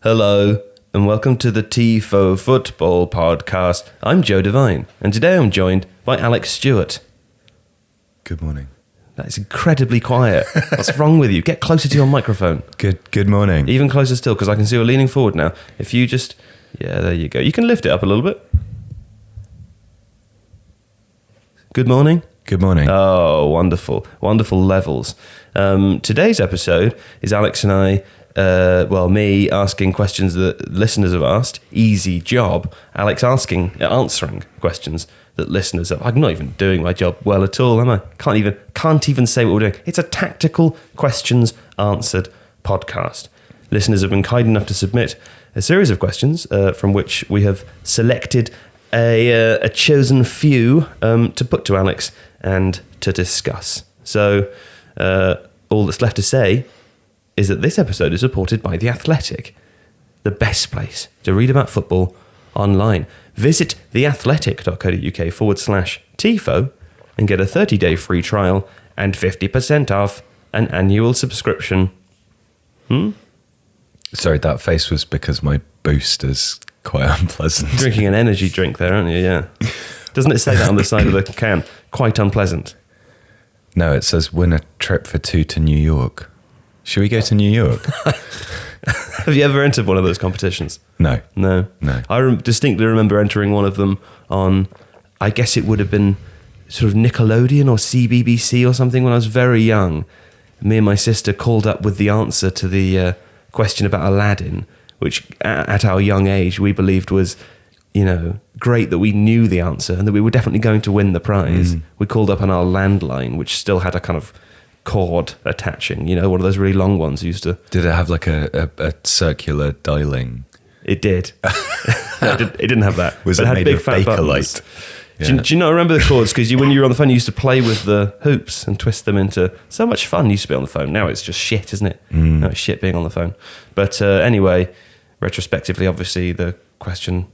Hello, and welcome to the Tifo Football Podcast. I'm Joe Devine, and today I'm joined by Alex Stewart. Good morning. That is incredibly quiet. What's wrong with you? Get closer to your microphone. Good morning. Even closer still, because I can see you're leaning forward now. If you just... Yeah, there you go. You can lift it up a little bit. Good morning. Good morning. Oh, wonderful. Wonderful levels. Today's episode is Alex and I... me asking questions that listeners have asked. Easy job. Alex answering questions that listeners have. I'm not even doing my job well at all, am I? Can't even say what we're doing. It's a tactical questions answered podcast. Listeners have been kind enough to submit a series of questions from which we have selected a chosen few to put to Alex and to discuss. So all that's left to say is that this episode is supported by The Athletic, the best place to read about football online. Visit theathletic.co.uk/Tifo and get a 30-day free trial and 50% off an annual subscription. Sorry, that face was because my boost is quite unpleasant. Drinking an energy drink there, aren't you? Yeah. Doesn't it say that on the side of the can? Quite unpleasant. No, it says win a trip for two to New York. Should we go to New York? Have you ever entered one of those competitions? No. I distinctly remember entering one of them on, I guess it would have been sort of Nickelodeon or CBBC or something when I was very young. Me and my sister called up with the answer to the question about Aladdin, which at our young age we believed was, great that we knew the answer and that we were definitely going to win the prize. We called up on our landline, which still had a kind of cord attaching, one of those really long ones used to... Did it have like a circular dialing? It did. No, it didn't have that. Was it had made big of fat Bakelite? Yeah. Do you not remember the chords? Because when you were on the phone, you used to play with the hoops and twist them into... So much fun used to be on the phone. Now it's just shit, isn't it? Now it's shit being on the phone. But anyway, retrospectively, obviously, the question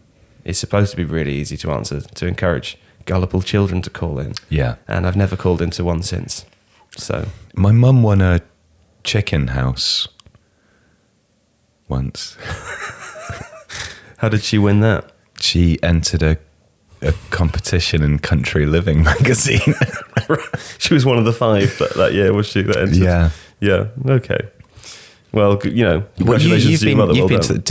is supposed to be really easy to answer, to encourage gullible children to call in. Yeah. And I've never called into one since. So my mum won a chicken house once. How did she win that? She entered a competition in Country Living magazine. She was one of the 5 that year, was she? That entered? Yeah. Yeah. Okay. Well, congratulations to your mother. Well done.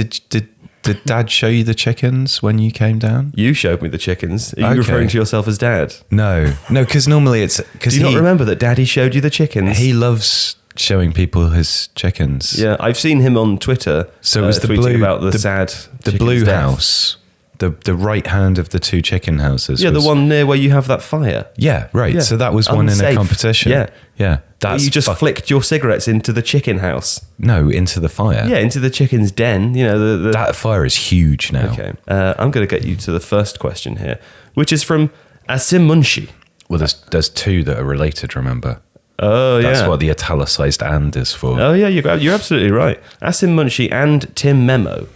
Did Dad show you the chickens when you came down? You showed me the chickens. Are you referring to yourself as Dad? No, because normally it's... Do you not remember that Daddy showed you the chickens? He loves showing people his chickens. Yeah, I've seen him on Twitter. So it was the tweeting blue... about the sad The blue death. house. The right hand of the 2 chicken houses. Yeah, the one near where you have that fire. Yeah, right. Yeah. So that was one in a competition. Yeah. Yeah. You just flicked your cigarettes into the chicken house. No, into the fire. Yeah, into the chicken's den. That fire is huge now. Okay. I'm going to get you to the first question here, which is from Asim Munshi. Well, there's 2 that are related, remember? Oh, yeah. That's what the italicized "and" is for. Oh, yeah, you're absolutely right. Asim Munshi and Tim Memo.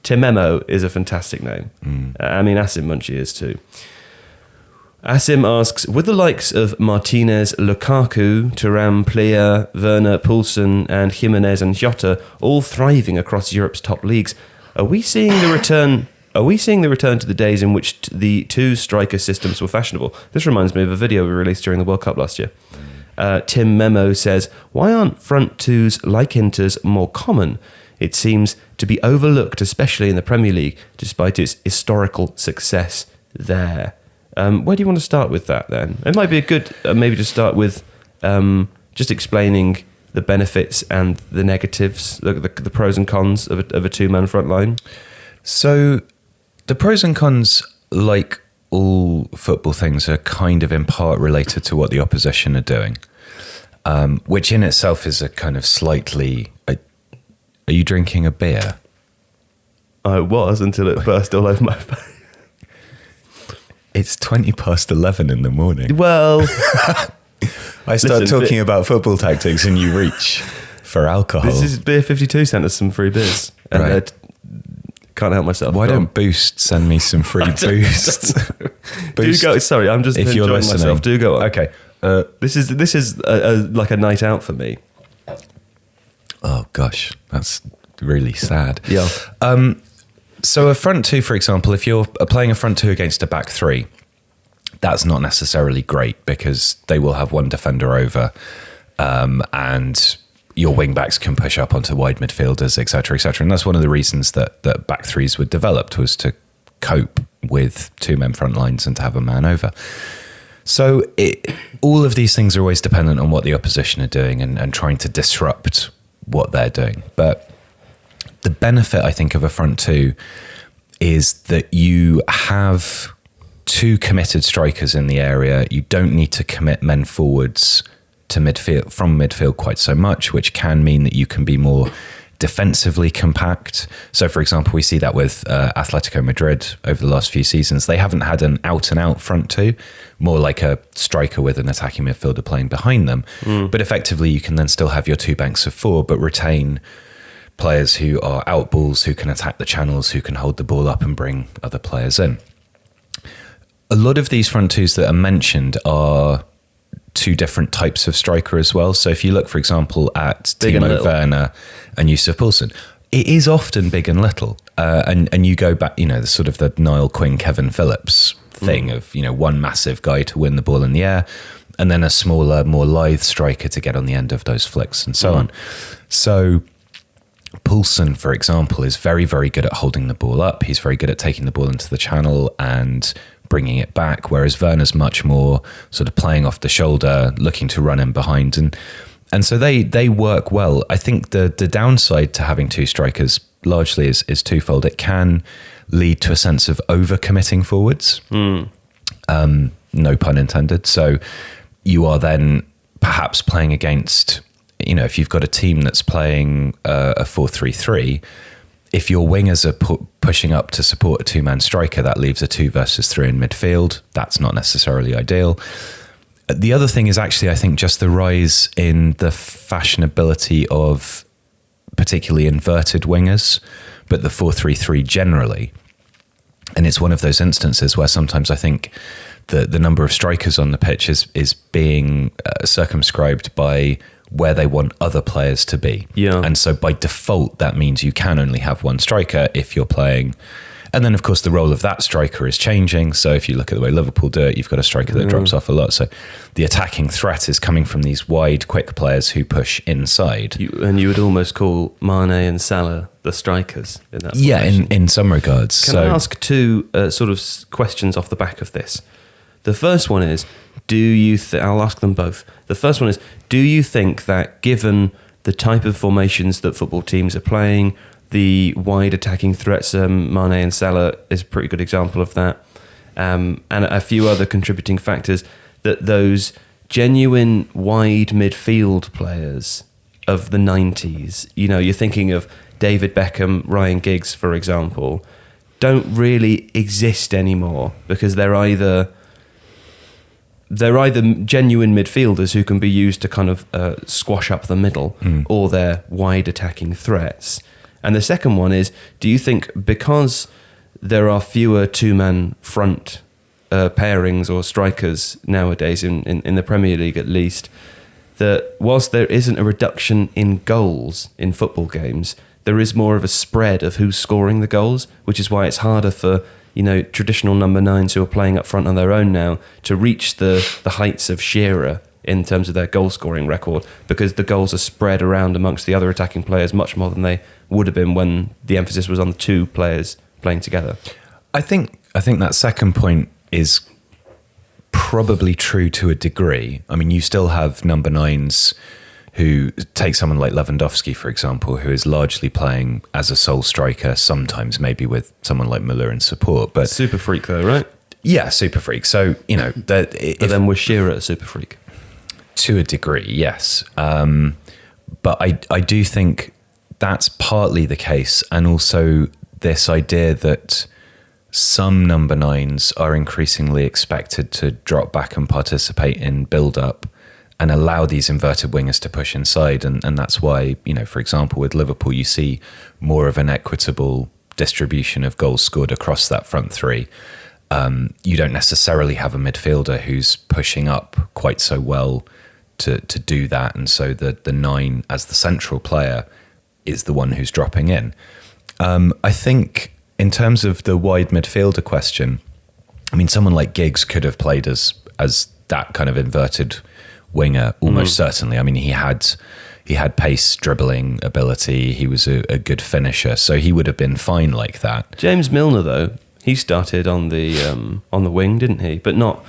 Tim Memo is a fantastic name. Asim Munshi is too. Asim asks, with the likes of Martinez, Lukaku, Thuram, Plea, Werner, Poulsen, and Jimenez and Jota all thriving across Europe's top leagues, are we seeing the return to the days in which the 2 striker systems were fashionable? This reminds me of a video we released during the World Cup last year. Tim Memo says, why aren't front 2s like Inter's more common? It seems to be overlooked, especially in the Premier League, despite its historical success there. Where do you want to start with that then? It might be a good, maybe to start with just explaining the benefits and the negatives, the pros and cons of a 2-man front line. So the pros and cons, like all football things, are kind of in part related to what the opposition are doing, which in itself is a kind of slightly... Are you drinking a beer? I was, until it burst all over my face. It's 11:20 in the morning. Well... I start talking about football tactics and you reach for alcohol. This is Beer 52 sent us some free beers. And right. Can't help myself. Why don't Boost send me some free Boost? Do go. Sorry, I'm just enjoying myself. Do go on. Okay. This is like a night out for me. Oh gosh, that's really sad. Yeah. So a front two, for example, if you're playing a front two against a back three, that's not necessarily great because they will have one defender over, and your wing backs can push up onto wide midfielders, etc., etc. And that's one of the reasons that back threes were developed, was to cope with two men front lines and to have a man over. So all of these things are always dependent on what the opposition are doing and trying to disrupt what they're doing. But the benefit, I think, of a front two is that you have two committed strikers in the area. You don't need to commit men forwards to midfield from midfield quite so much, which can mean that you can be more defensively compact. So, for example, we see that with Atletico Madrid over the last few seasons. They haven't had an out-and-out front two, more like a striker with an attacking midfielder playing behind them. But effectively, you can then still have your two banks of four, but retain players who are out balls, who can attack the channels, who can hold the ball up and bring other players in. A lot of these front twos that are mentioned are two different types of striker as well. So if you look, for example, at Timo Werner and Yusuf Poulsen, it is often big and little. And you go back, the sort of the Niall Quinn, Kevin Phillips thing of, one massive guy to win the ball in the air, and then a smaller, more lithe striker to get on the end of those flicks and so on. So Poulsen, for example, is very, very good at holding the ball up. He's very good at taking the ball into the channel and bringing it back, whereas Werner's much more sort of playing off the shoulder, looking to run in behind. And so they work well. I think the downside to having two strikers largely is twofold. It can lead to a sense of over-committing forwards. No pun intended. So you are then perhaps playing against, if you've got a team that's playing a 4-3-3, if your wingers are pushing up to support a two-man striker, that leaves a 2 versus 3 in midfield. That's not necessarily ideal. The other thing is actually, I think, just the rise in the fashionability of particularly inverted wingers, but the 4-3-3 generally. And it's one of those instances where sometimes I think the number of strikers on the pitch is being circumscribed by where they want other players to be. Yeah. And so by default, that means you can only have one striker if you're playing. And then, of course, the role of that striker is changing. So if you look at the way Liverpool do it, you've got a striker that drops off a lot. So the attacking threat is coming from these wide, quick players who push inside. And you would almost call Mane and Salah the strikers in that formation. Yeah, in some regards. Can I ask two sort of questions off the back of this? The first one is, I'll ask them both. The first one is, do you think that given the type of formations that football teams are playing, the wide attacking threats, Mane and Salah is a pretty good example of that, and a few other contributing factors, that those genuine wide midfield players of the 90s, you're thinking of David Beckham, Ryan Giggs, for example, don't really exist anymore because they're either genuine midfielders who can be used to kind of squash up the middle, or they're wide attacking threats. And the second one is, do you think because there are fewer two-man front pairings or strikers nowadays in the Premier League at least, that whilst there isn't a reduction in goals in football games, there is more of a spread of who's scoring the goals, which is why it's harder for traditional number 9s who are playing up front on their own now to reach the heights of Shearer in terms of their goal scoring record, because the goals are spread around amongst the other attacking players much more than they would have been when the emphasis was on the two players playing together. I think that second point is probably true to a degree. I mean, you still have number 9s who, take someone like Lewandowski, for example, who is largely playing as a sole striker, sometimes maybe with someone like Milner in support. But super freak though, right? Yeah, super freak. So, but then was Shearer a super freak? To a degree, yes. But I do think that's partly the case. And also this idea that some number 9s are increasingly expected to drop back and participate in build-up and allow these inverted wingers to push inside. And that's why, for example, with Liverpool, you see more of an equitable distribution of goals scored across that front three. You don't necessarily have a midfielder who's pushing up quite so well to do that. And so the 9 as the central player is the one who's dropping in. I think in terms of the wide midfielder question, I mean, someone like Giggs could have played as that kind of inverted winger almost certainly. I mean, he had pace, dribbling ability. He was a good finisher, so he would have been fine like that. James Milner, though, he started on the wing, didn't he? But not.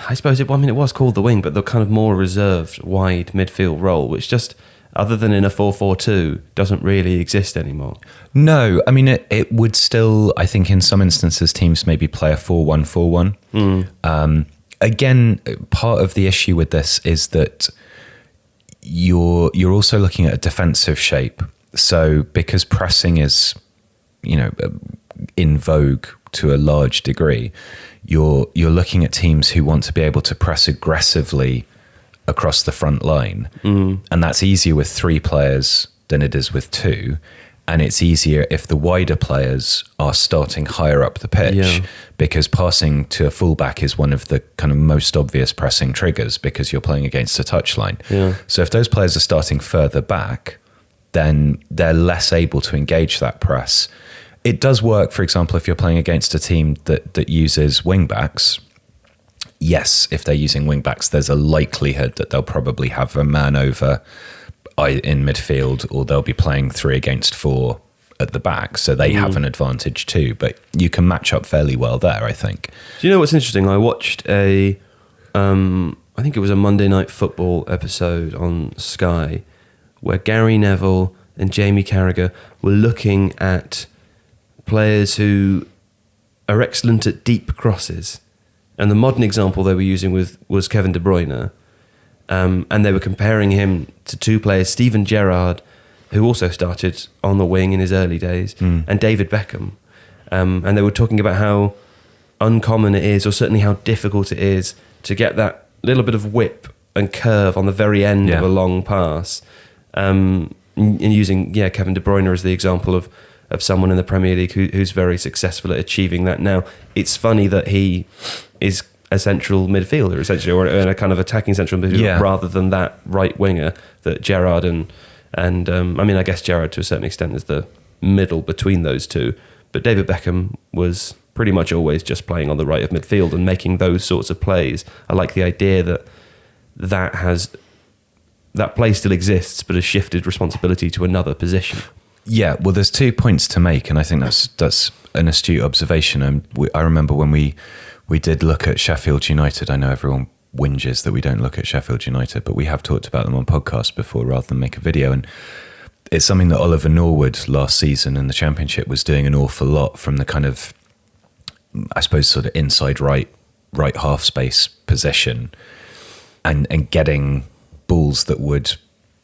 I suppose it was called the wing, but the kind of more reserved wide midfield role, which just, other than in a 4-4-2, doesn't really exist anymore. No, I mean, it would still, I think in some instances, teams maybe play a 4-1-4-1. Again, part of the issue with this is that you're also looking at a defensive shape. So because pressing is, in vogue to a large degree, you're looking at teams who want to be able to press aggressively across the front line. And that's easier with 3 players than it is with 2. And it's easier if the wider players are starting higher up the pitch, because passing to a fullback is one of the kind of most obvious pressing triggers because you're playing against a touchline. So if those players are starting further back, then they're less able to engage that press. It does work, for example, if you're playing against a team that uses wing-backs. Yes, if they're using wing-backs, there's a likelihood that they'll probably have a man over in midfield, or they'll be playing 3 against 4 at the back, so they have an advantage too. But you can match up fairly well there, I think. Do you know what's interesting? I watched I think it was a Monday Night Football episode on Sky, where Gary Neville and Jamie Carragher were looking at players who are excellent at deep crosses. And the modern example they were using was Kevin De Bruyne. And they were comparing him to 2 players, Steven Gerrard, who also started on the wing in his early days, and David Beckham. And they were talking about how uncommon it is, or certainly how difficult it is, to get that little bit of whip and curve on the very end of a long pass. And using Kevin De Bruyne as the example of someone in the Premier League who's very successful at achieving that now. It's funny that he is a central midfielder, essentially, or a kind of attacking central midfielder, rather than that right winger that Gerrard and I mean, I guess Gerrard to a certain extent is the middle between those two, but David Beckham was pretty much always just playing on the right of midfield and making those sorts of plays. I like the idea that play still exists, but has shifted responsibility to another position. Yeah, well, there's 2 points to make, and I think that's an astute observation. I remember when we did look at Sheffield United. I know everyone whinges that we don't look at Sheffield United, but we have talked about them on podcasts before rather than make a video. And it's something that Oliver Norwood last season in the Championship was doing an awful lot from the kind of, I suppose, sort of inside right half space position, and getting balls that would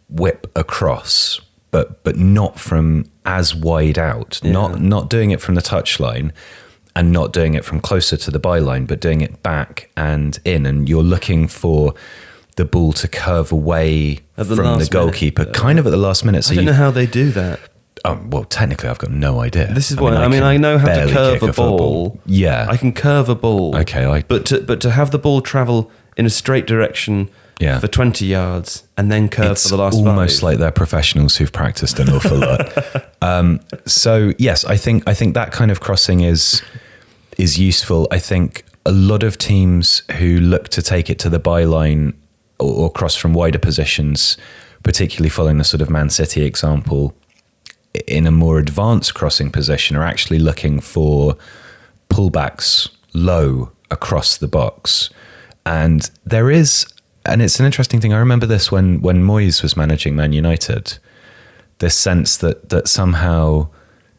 whip across, but not from as wide out, not doing it from the touchline, and not doing it from closer to the byline, but doing it back and in. And you're looking for the ball to curve away from the goalkeeper, kind of at the last minute. So I don't know how they do that. Well, technically, I've got no idea. This is what I know how to curve a ball. Yeah, I can curve a ball. Okay, but to have the ball travel in a straight direction for 20 yards and then curve for the last 5. Almost like they're professionals who've practiced an awful lot. So yes, I think that kind of crossing is useful. I think a lot of teams who look to take it to the byline or cross from wider positions, particularly following the sort of Man City example, in a more advanced crossing position, are actually looking for pullbacks low across the box. And it's an interesting thing. I remember this when Moyes was managing Man United, this sense that somehow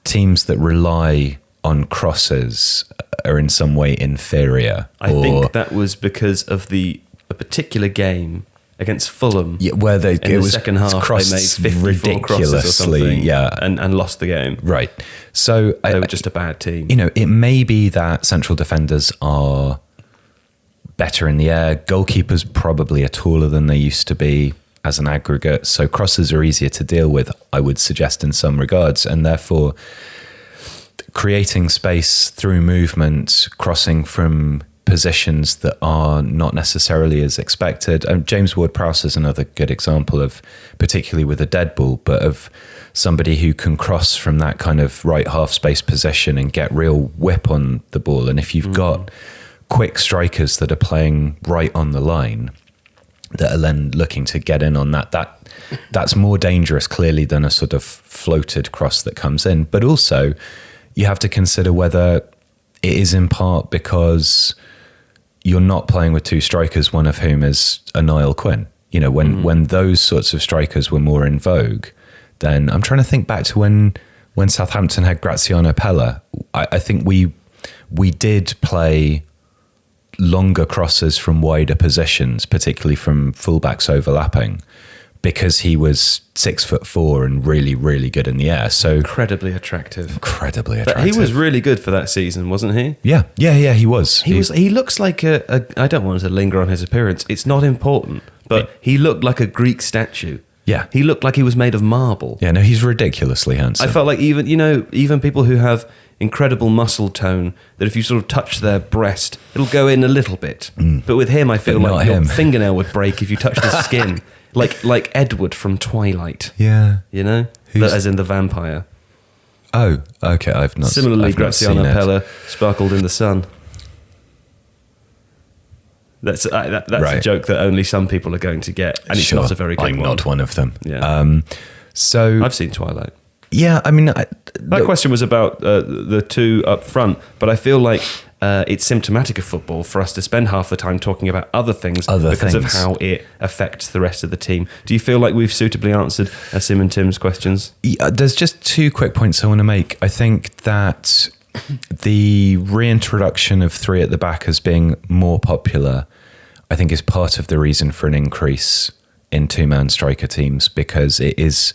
teams that rely on crosses are in some way inferior. I think that was because of a particular game against Fulham, where it was the second half they made 54 crosses or something, and lost the game. Right. So they were just a bad team. It may be that central defenders are better in the air. Goalkeepers probably are taller than they used to be as an aggregate. So crosses are easier to deal with, I would suggest, in some regards. And therefore, creating space through movement, crossing from positions that are not necessarily as expected. And James Ward-Prowse is another good example of, particularly with a dead ball, but of somebody who can cross from that kind of right half space position and get real whip on the ball. And if you've got quick strikers that are playing right on the line that are then looking to get in on that's more dangerous clearly than a sort of floated cross that comes in. But also you have to consider whether it is in part because you're not playing with two strikers, one of whom is a Niall Quinn. You know, when those sorts of strikers were more in vogue, then I'm trying to think back to when Southampton had Graziano Pella. I think we did play longer crosses from wider positions, particularly from fullbacks overlapping, because he was 6'4" and really, really good in the air. So incredibly attractive. But he was really good for that season, wasn't he? Yeah, he was. He looks like a I don't want to linger on his appearance. It's not important, but he looked like a Greek statue. Yeah. He looked like he was made of marble. Yeah, no, he's ridiculously handsome. I felt like even people who have incredible muscle tone, that if you sort of touch their breast, it'll go in a little bit. But with him, I feel like your fingernail would break if you touched his skin. Like Edward from Twilight. Yeah. You know? As in the vampire. Oh, okay. I've not Similarly, I've not Graziano seen it. Pella sparkled in the sun. That's a joke that only some people are going to get, and it's not a very good one. I'm not one of them. Yeah. So I've seen Twilight. Yeah, I mean, that question was about the two up front, but I feel like it's symptomatic of football for us to spend half the time talking about other things because of how it affects the rest of the team. Do you feel like we've suitably answered Sim and Tim's questions? Yeah, there's just 2 quick points I want to make. I think that the reintroduction of 3 at the back as being more popular, I think, is part of the reason for an increase in 2-man striker teams, because it is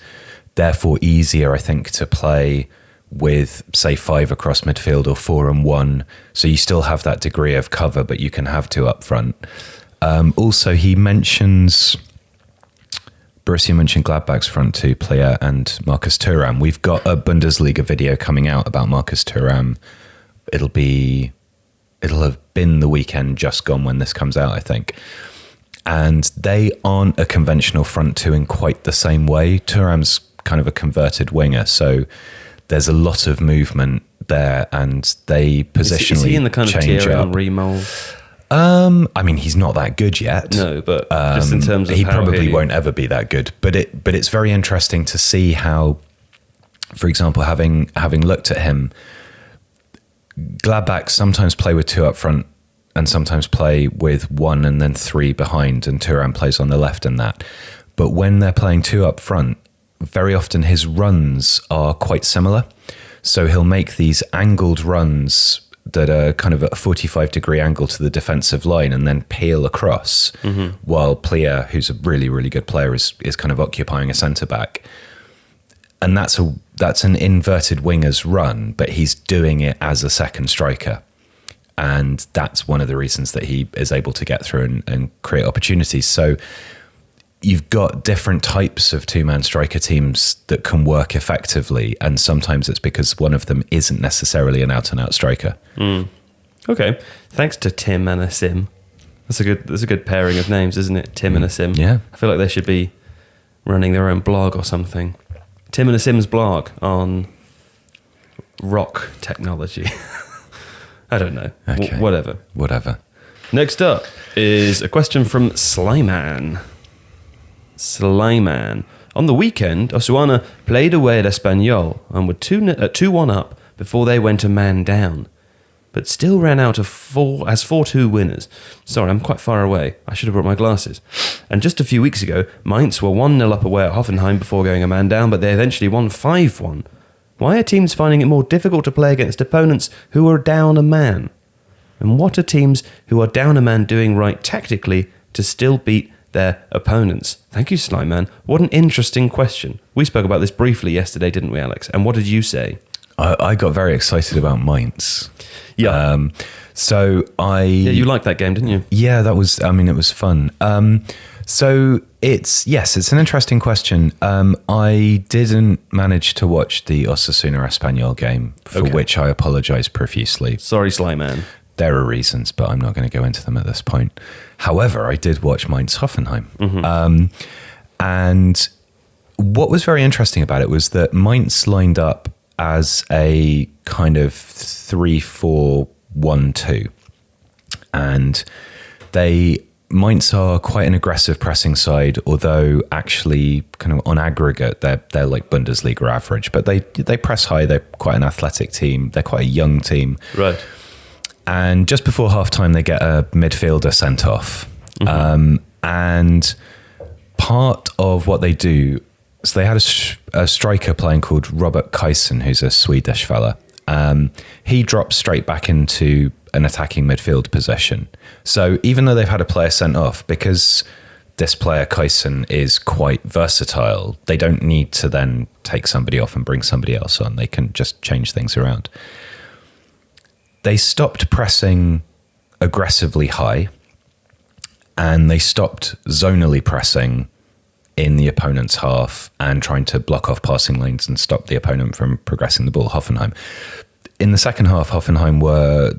therefore easier, I think, to play with, say, 5 across midfield or 4 and 1. So you still have that degree of cover, but you can have 2 up front. Also, he mentions Borussia Mönchengladbach's front 2 player and Marcus Thuram. We've got a Bundesliga video coming out about Marcus Thuram. It'll have been the weekend just gone when this comes out, I think. And they aren't a conventional front 2 in quite the same way. Thuram's kind of a converted winger, so there's a lot of movement there, and they positionally is he in the kind of change Thierry up. Henry mold? I mean, he's not that good yet. No, but just in terms of he how probably won't ever be that good. But it's very interesting to see how, for example, having looked at him, Gladbach sometimes play with 2 up front and sometimes play with 1 and then 3 behind, and Thuram plays on the left in that. But when they're playing 2 up front, very often his runs are quite similar. So he'll make these angled runs that are kind of at a 45-degree angle to the defensive line and then peel across, while Plea, who's a really, really good player, is kind of occupying a centre-back. And that's an inverted winger's run, but he's doing it as a second striker. And that's one of the reasons that he is able to get through and create opportunities. So you've got different types of 2-man striker teams that can work effectively, and sometimes it's because one of them isn't necessarily an out-and-out striker. Okay, thanks to Tim and Sim. That's a good pairing of names, isn't it? Tim and Sim. Yeah, I feel like they should be running their own blog or something. Tim and Sim's blog on rock technology. I don't know. Okay. Whatever. Next up is a question from Slyman. On the weekend, Osasuna played away at Espanyol and were 2-1 up before they went a man down, but still ran out as 4-2 winners. Sorry, I'm quite far away. I should have brought my glasses. And just a few weeks ago, Mainz were 1-0 up away at Hoffenheim before going a man down, but they eventually won 5-1. Why are teams finding it more difficult to play against opponents who are down a man? And what are teams who are down a man doing right tactically to still beat their opponents? Thank you, Slyman. What an interesting question. We spoke about this briefly yesterday, didn't we, Alex? And what did you say? I got very excited about Mainz. Yeah. You liked that game, didn't you? Yeah, it was fun. So it's an interesting question. I didn't manage to watch the Osasuna Espanyol game, for which I apologise profusely. Sorry, Slyman. There are reasons, but I'm not going to go into them at this point. However, I did watch Mainz Hoffenheim. And what was very interesting about it was that Mainz lined up as a kind of 3-4-1-2. And Mainz are quite an aggressive pressing side, although actually kind of on aggregate, they're like Bundesliga average, but they press high. They're quite an athletic team. They're quite a young team. Right. And just before halftime, they get a midfielder sent off. And part of what they do, so they had a striker playing called Robert Kajsen, who's a Swedish fella. He drops straight back into an attacking midfield position. So even though they've had a player sent off, because this player Kajsen is quite versatile, they don't need to then take somebody off and bring somebody else on. They can just change things around. They stopped pressing aggressively high, and they stopped zonally pressing in the opponent's half and trying to block off passing lanes and stop the opponent from progressing the ball, Hoffenheim. In the second half, Hoffenheim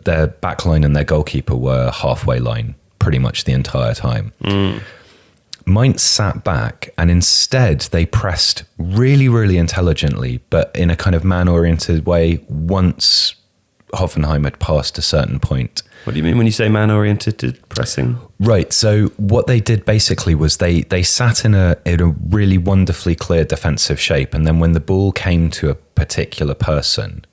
their back line and their goalkeeper were halfway line pretty much the entire time. Mainz sat back, and instead they pressed really, really intelligently, but in a kind of man-oriented way once Hoffenheim had passed a certain point. What do you mean when you say man-oriented pressing? Right. So what they did basically was they sat in a really wonderfully clear defensive shape, and then when the ball came to a particular person,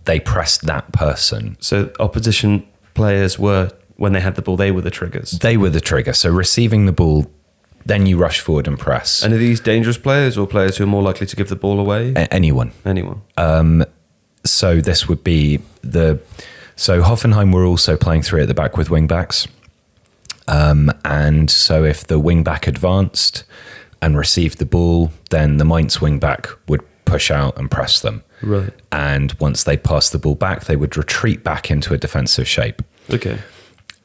they pressed that person. So opposition players were, when they had the ball, they were the triggers. They were the trigger. So receiving the ball, then you rush forward and press. And are these dangerous players or players who are more likely to give the ball away? Anyone. So this would be so Hoffenheim were also playing three at the back with wing backs. And so if the wing back advanced and received the ball, then the Mainz wing back would push out and press them. Right. And once they passed the ball back, they would retreat back into a defensive shape. Okay.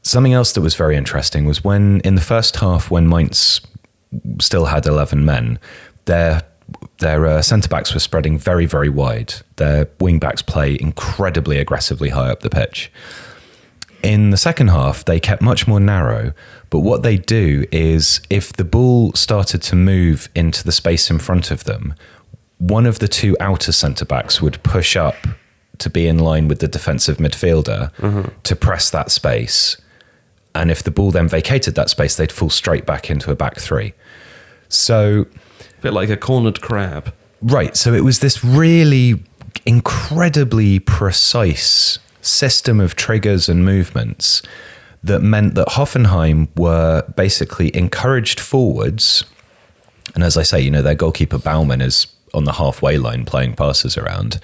Something else that was very interesting was when in the first half, when Mainz still had 11 men, their centre-backs were spreading very, very wide. Their wing-backs play incredibly aggressively high up the pitch. In the second half, they kept much more narrow, but what they do is if the ball started to move into the space in front of them, one of the two outer centre-backs would push up to be in line with the defensive midfielder to press that space. And if the ball then vacated that space, they'd fall straight back into a back three. So... a bit like a cornered crab. Right. So it was this really incredibly precise system of triggers and movements that meant that Hoffenheim were basically encouraged forwards. And as I say, their goalkeeper Baumann is on the halfway line playing passes around.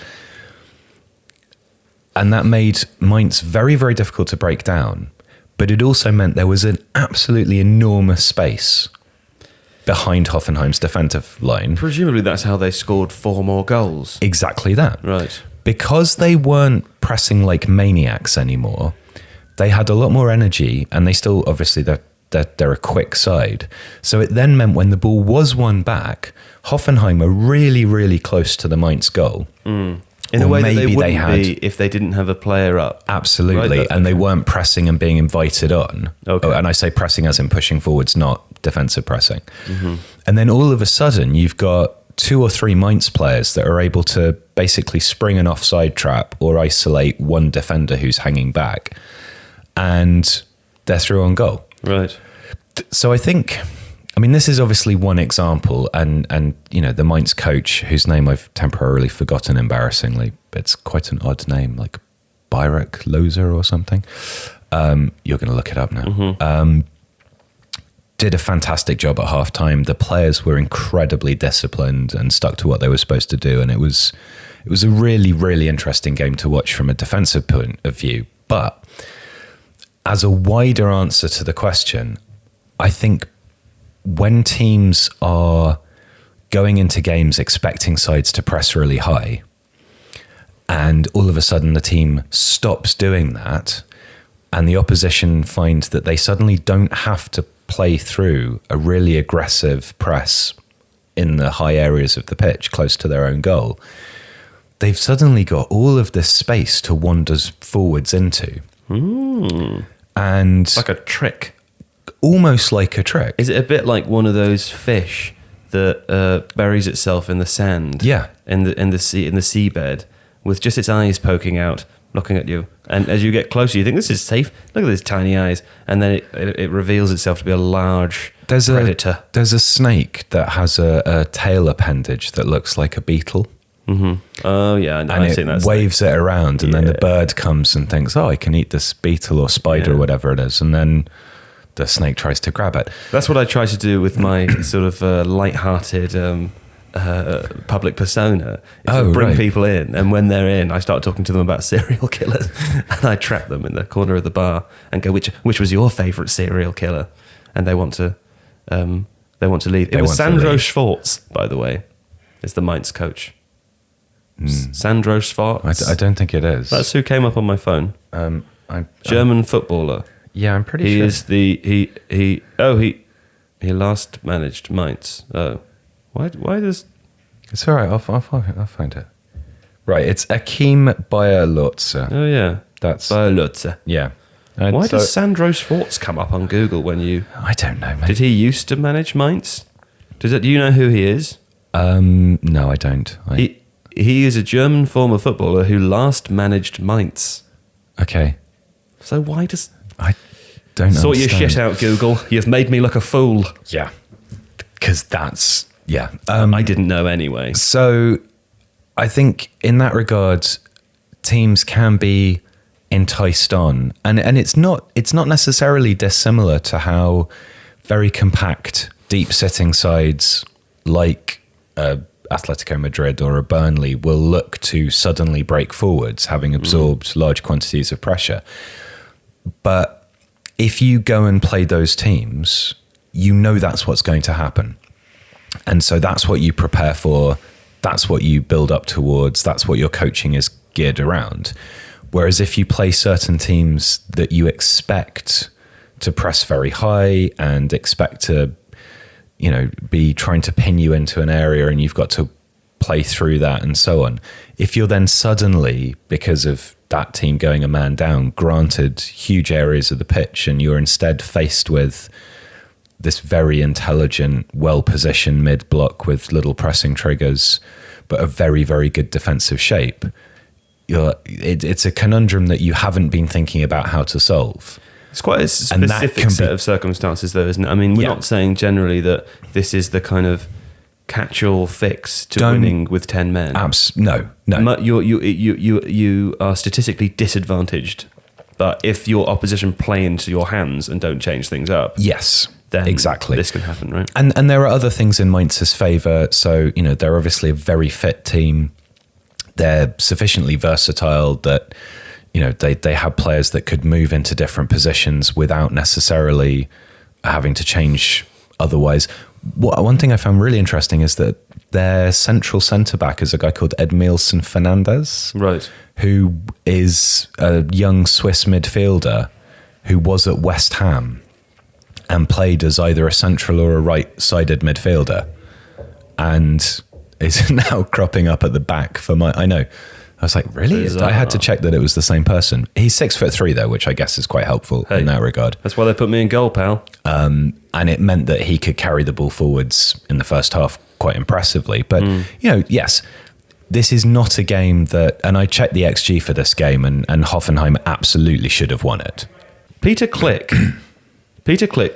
And that made Mainz very, very difficult to break down. But it also meant there was an absolutely enormous space behind Hoffenheim's defensive line. Presumably that's how they scored 4 more goals. Exactly that. Right. Because they weren't pressing like maniacs anymore, they had a lot more energy, and they still, obviously, they're a quick side. So it then meant when the ball was won back, Hoffenheim were really, really close to the Mainz goal. In a way that they wouldn't be if they didn't have a player up. Absolutely. Right, and they weren't pressing and being invited on. Okay. And I say pressing as in pushing forwards, not defensive pressing. And then all of a sudden, you've got 2 or 3 Mainz players that are able to basically spring an offside trap or isolate one defender who's hanging back. And they're through on goal. Right. So I think... this is obviously one example, and the Mainz coach, whose name I've temporarily forgotten, embarrassingly. It's quite an odd name, like Bayrak Loser or something. You're going to look it up now. Did a fantastic job at halftime. The players were incredibly disciplined and stuck to what they were supposed to do, and it was a really, really interesting game to watch from a defensive point of view. But as a wider answer to the question, I think when teams are going into games expecting sides to press really high, and all of a sudden the team stops doing that, and the opposition find that they suddenly don't have to play through a really aggressive press in the high areas of the pitch close to their own goal, they've suddenly got all of this space to wander forwards into. And Like a trick. almost like a trick. Is it a bit like one of those fish that buries itself in the sand? Yeah. In the seabed, with just its eyes poking out, looking at you. And as you get closer, you think this is safe. Look at these tiny eyes, and then it reveals itself to be a large predator. There's a snake that has a tail appendage that looks like a beetle. Mm-hmm. Oh yeah, And I've seen it that. waves it around, and then the bird comes and thinks, "Oh, I can eat this beetle or spider or whatever it is," and then the snake tries to grab it. That's what I try to do with my sort of light-hearted public persona. Is bring people in, and when they're in, I start talking to them about serial killers, and I trap them in the corner of the bar and go, "Which was your favourite serial killer?" And they want to leave. It was Sandro Schwartz, by the way, is the Mainz coach. Sandro Schwartz. I don't think it is. That's who came up on my phone. German footballer. Yeah, I'm pretty He sure. is he last managed Mainz. Oh, why does? It's all right. I'll find it. Right, it's Akim Bayerlotze. Oh yeah, That's Bayerlotze. yeah. Why does Sandro Schwartz come up on Google when you? I don't know, mate. Did he used to manage Mainz? Do you know who he is? No, I don't. He is a German former footballer who last managed Mainz. Okay. So why does? I don't know. Sort your shit out, Google. You've made me look a fool. Yeah. Because that's yeah. I didn't know anyway. So I think in that regard, teams can be enticed on, and it's not necessarily dissimilar to how very compact, deep sitting sides like Atletico Madrid or a Burnley will look to suddenly break forwards, having absorbed large quantities of pressure. But if you go and play those teams, you know that's what's going to happen. And so that's what you prepare for. That's what you build up towards. That's what your coaching is geared around. Whereas if you play certain teams that you expect to press very high and expect to, be trying to pin you into an area and you've got to play through that and so on. If you're then suddenly, because of that team going a man down, granted huge areas of the pitch, and you're instead faced with this very intelligent, well-positioned mid-block with little pressing triggers, but a very, very good defensive shape, it's a conundrum that you haven't been thinking about how to solve. It's quite a specific set of circumstances, though, isn't it? I mean, we're not saying generally that this is the kind of catch-all fix to winning with 10 men. No. You are statistically disadvantaged, but if your opposition play into your hands and don't change things up, yes, then exactly, this can happen, right? And there are other things in Mainz's favour. So they're obviously a very fit team. They're sufficiently versatile that they have players that could move into different positions without necessarily having to change otherwise. One thing I found really interesting is that their central centre-back is a guy called Edmilson Fernandez, right, who is a young Swiss midfielder who was at West Ham and played as either a central or a right-sided midfielder, and is now cropping up at the back for I know. I was like, really? Bizarre. I had to check that it was the same person. He's 6'3" though, which I guess is quite helpful in that regard. That's why they put me in goal, pal. And it meant that he could carry the ball forwards in the first half quite impressively. But, yes, this is not a game that... And I checked the XG for this game, and Hoffenheim absolutely should have won it. Peter Click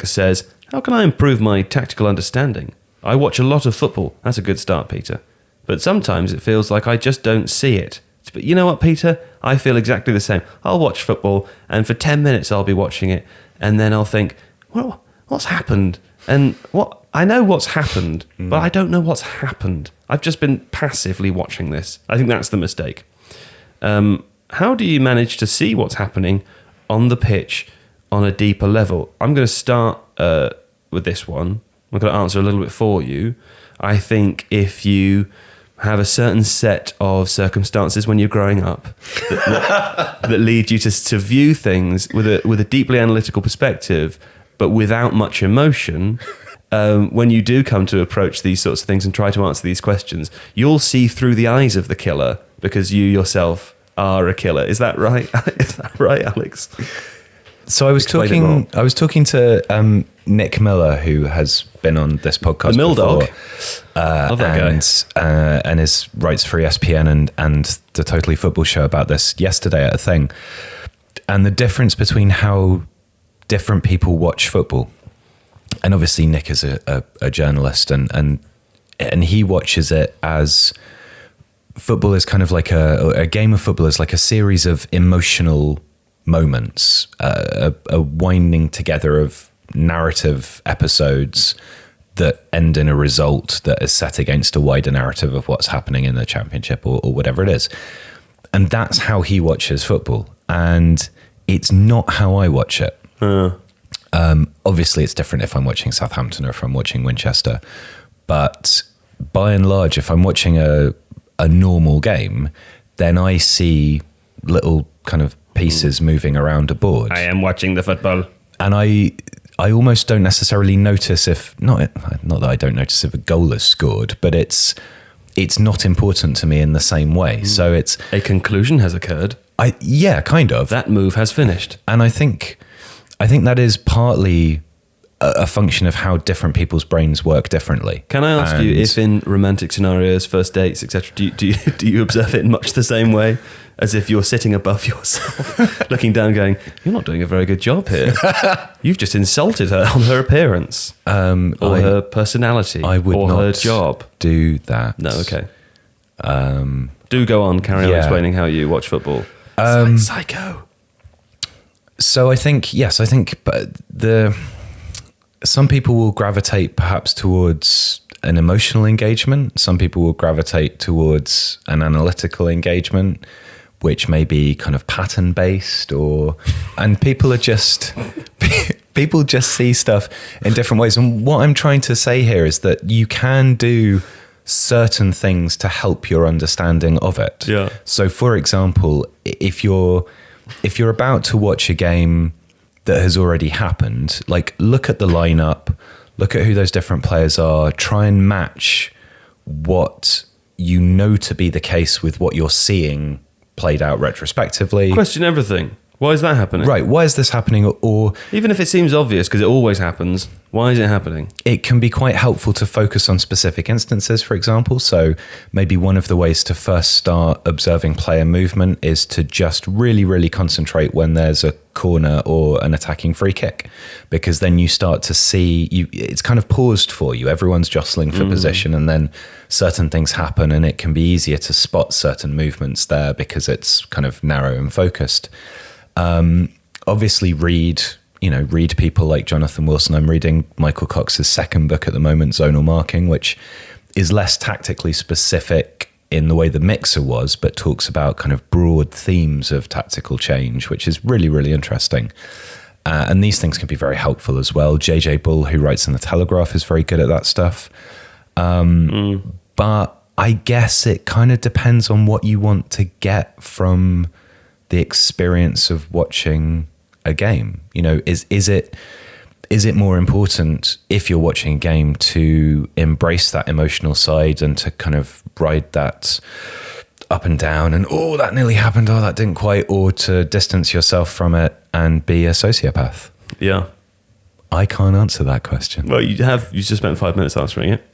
says, how can I improve my tactical understanding? I watch a lot of football. That's a good start, Peter. But sometimes it feels like I just don't see it. But you know what, Peter? I feel exactly the same. I'll watch football, and for 10 minutes I'll be watching it, and then I'll think, well, what's happened? And I know what's happened, but I don't know what's happened. I've just been passively watching this. I think that's the mistake. How do you manage to see what's happening on the pitch on a deeper level? I'm going to start with this one. I'm going to answer a little bit for you. I think if you have a certain set of circumstances when you're growing up that lead you to view things with a deeply analytical perspective, but without much emotion, when you do come to approach these sorts of things and try to answer these questions, you'll see through the eyes of the killer because you yourself are a killer. Is that right? Is that right, Alex? So I was talking to Nick Miller, who has been on this podcast the Mill before, Dog. Love that guy. And is writes for ESPN and the Totally Football Show about this yesterday at a thing, and the difference between how different people watch football. And obviously Nick is a journalist, and he watches it as football is kind of like a game of football is like a series of emotional moments, a winding together of narrative episodes that end in a result that is set against a wider narrative of what's happening in the championship or whatever it is. And that's how he watches football. And it's not how I watch it. Obviously it's different if I'm watching Southampton or if I'm watching Winchester. But by and large, if I'm watching a normal game, then I see little kind of pieces moving around a board. I am watching the football. And I almost don't necessarily notice if, not that I don't notice if a goal is scored, but it's not important to me in the same way. So it's... A conclusion has occurred. Yeah, kind of. That move has finished. And I think that is partly a function of how different people's brains work differently. Can I ask you if in romantic scenarios, first dates, etc., do you observe it in much the same way? As if you're sitting above yourself, looking down going, you're not doing a very good job here. You've just insulted her on her appearance or her personality I would or not her job. Do that. No, okay. Do go on, carry on explaining how you watch football. Psycho. So I think some people will gravitate perhaps towards an emotional engagement. Some people will gravitate towards an analytical engagement, which may be kind of pattern based, and people just see stuff in different ways. And what I'm trying to say here is that you can do certain things to help your understanding of it. Yeah. So for example, if you're about to watch a game that has already happened, like look at the lineup, look at who those different players are, try and match what you know to be the case with what you're seeing played out retrospectively. Question everything. Why is that happening? Right, why is this happening? Or even if it seems obvious, because it always happens, why is it happening? It can be quite helpful to focus on specific instances, for example. So maybe one of the ways to first start observing player movement is to just really, really concentrate when there's a corner or an attacking free kick, because then you start to see it's kind of paused for you. Everyone's jostling for position, and then certain things happen, and it can be easier to spot certain movements there because it's kind of narrow and focused. Obviously read people like Jonathan Wilson. I'm reading Michael Cox's second book at the moment, Zonal Marking, which is less tactically specific in the way the Mixer was, but talks about kind of broad themes of tactical change, which is really, really interesting. And these things can be very helpful as well. JJ Bull, who writes in The Telegraph, is very good at that stuff. But I guess it kind of depends on what you want to get from the experience of watching a game. Is it more important if you're watching a game to embrace that emotional side and to kind of ride that up and down and that nearly happened, that didn't quite, or to distance yourself from it and be a sociopath? Yeah. I can't answer that question. Well, you just spent 5 minutes answering it.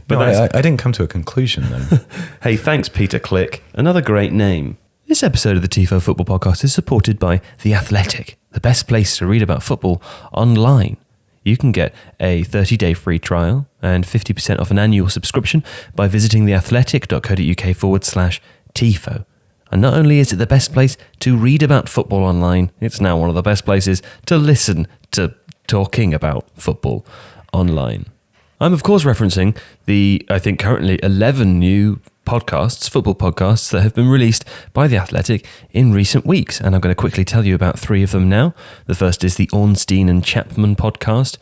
But no, I didn't come to a conclusion then. Hey, thanks, Peter Click. Another great name. This episode of the Tifo Football Podcast is supported by The Athletic, the best place to read about football online. You can get a 30-day free trial and 50% off an annual subscription by visiting theathletic.co.uk/Tifo. And not only is it the best place to read about football online, it's now one of the best places to listen to talking about football online. I'm of course referencing the, I think currently 11 new football podcasts that have been released by The Athletic in recent weeks, and I'm going to quickly tell you about 3 of them now. The first is the Ornstein and Chapman podcast,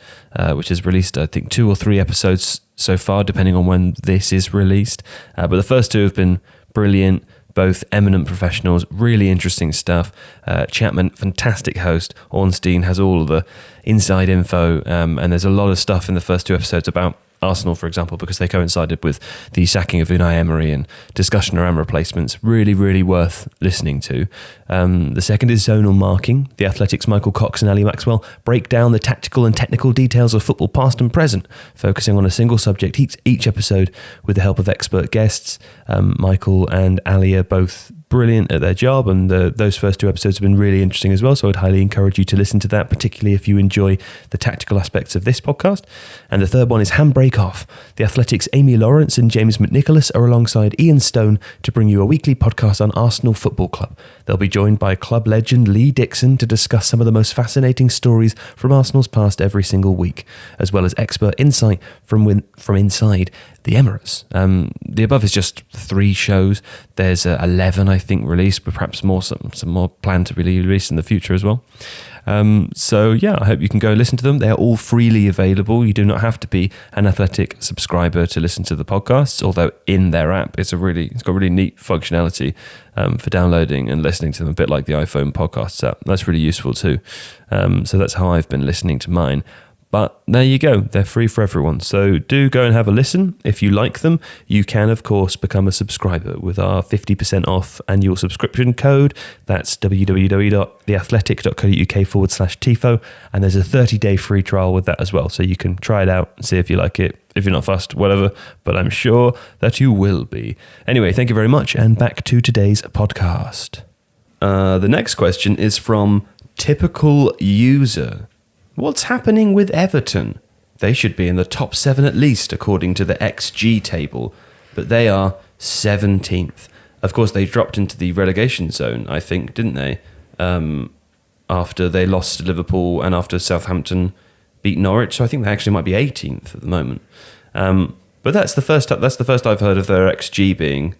which has released I think 2 or 3 episodes so far, depending on when this is released, but the first 2 have been brilliant. Both eminent professionals, really interesting stuff. Chapman, fantastic host. Ornstein has all of the inside info, and there's a lot of stuff in the first 2 episodes about Arsenal, for example, because they coincided with the sacking of Unai Emery and discussion around replacements. Really, really worth listening to. The second is Zonal Marking. The Athletic's Michael Cox and Ali Maxwell break down the tactical and technical details of football past and present, focusing on a single subject each episode with the help of expert guests. Michael and Ali are both brilliant at their job, and those first 2 episodes have been really interesting as well, so I'd highly encourage you to listen to that, particularly if you enjoy the tactical aspects of this podcast. And the third one is Handbrake Off. The Athletic's Amy Lawrence and James McNicholas are alongside Ian Stone to bring you a weekly podcast on Arsenal Football Club. They'll be joined by club legend Lee Dixon to discuss some of the most fascinating stories from Arsenal's past every single week, as well as expert insight from inside the Emirates. The above is just 3 shows. There's 11, I think, released, but perhaps more, some more planned to be released in the future as well. So yeah, I hope you can go listen to them. They're all freely available. You do not have to be an Athletic subscriber to listen to the podcasts, although in their app it's got really neat functionality for downloading and listening to them, a bit like the iPhone podcasts app. That's really useful too. So that's how I've been listening to mine. But there you go. They're free for everyone. So do go and have a listen. If you like them, you can, of course, become a subscriber with our 50% off annual subscription code. That's www.theathletic.co.uk/Tifo. And there's a 30-day free trial with that as well. So you can try it out and see if you like it. If you're not fussed, whatever. But I'm sure that you will be. Anyway, thank you very much. And back to today's podcast. The next question is from Typical User. What's happening with Everton? They should be in the top 7 at least, according to the XG table, but they are 17th. Of course, they dropped into the relegation zone, I think, didn't they? After they lost to Liverpool and after Southampton beat Norwich, so I think they actually might be 18th at the moment. But that's the first I've heard of their XG being